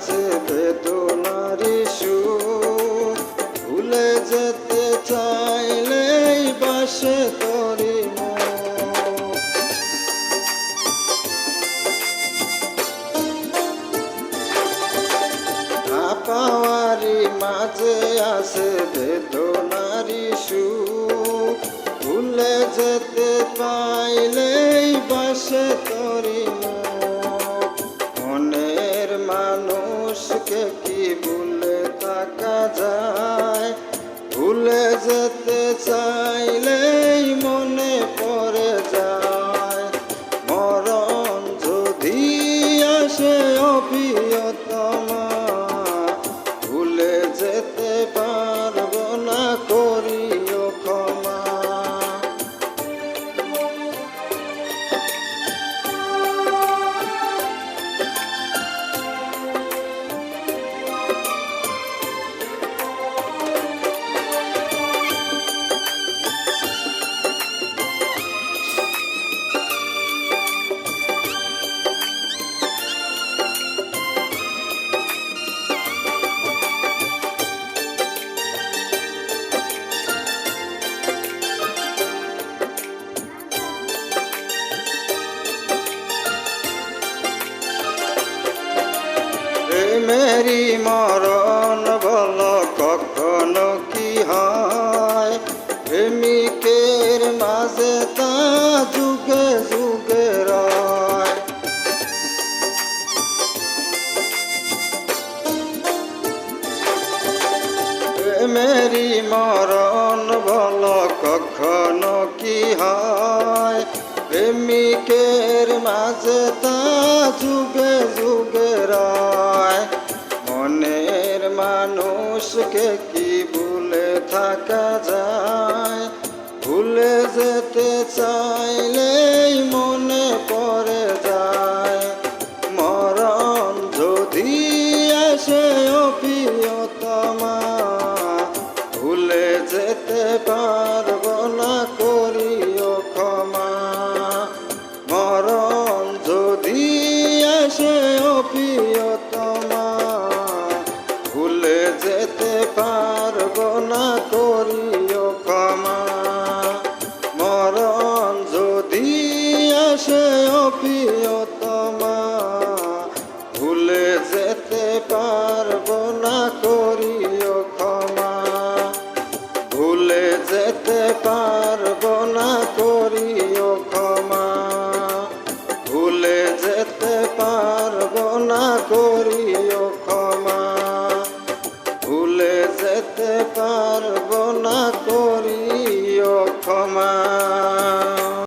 আছে বেদনারি সুর, ভুলে যেতে চাইলেই বাসে তোরি মন। না পাওয়ারি মাঝে আছে বেদনারি সুর, ভুলে যেতে পাইলেই বাসে তোরি মন। মনের মানুষকে কি ভুলে থাকা যায়, ভুলে যেতে চাইলেই মনে পড়ে যায়। মরণ যদি আসে অপ্রিয়তমা, ভুলে যেতে পারবো না, করিও ক্ষমা। প্রেমেরই মরণ বলো কখনো কি হয়, প্রেমিকের মাঝে তা যুগে যুগে রয়। প্রেমেরই মরণ বলো কখনো কি হয়, প্রেমিকের মাঝে তা যুগে যুগে রয়। মনের মানুষকে কি ভুলে থাকা যায়, ভুলে যেতে চাইলেই মনে পড়ে যায়। মরণ যদি আসে অপ্রিয়তমা, ভুলে যেতে পারবো না, করিও ক্ষমা। মরণ যদি আসে অপ্রিয়তমা, ভুলে যেতে পারবো না, করিও ক্ষমা। মরণ যদি আসে অপ্রিয়তমা, ভুলে যেতে পারবো না, করিও ক্ষমা। ভুলে যেতে পারবো না, করিও ক্ষমা। ভুলে যেতে পারবো না, করিও ক্ষমা। ভুলে যেতে পারবো না, করিও ক্ষমা।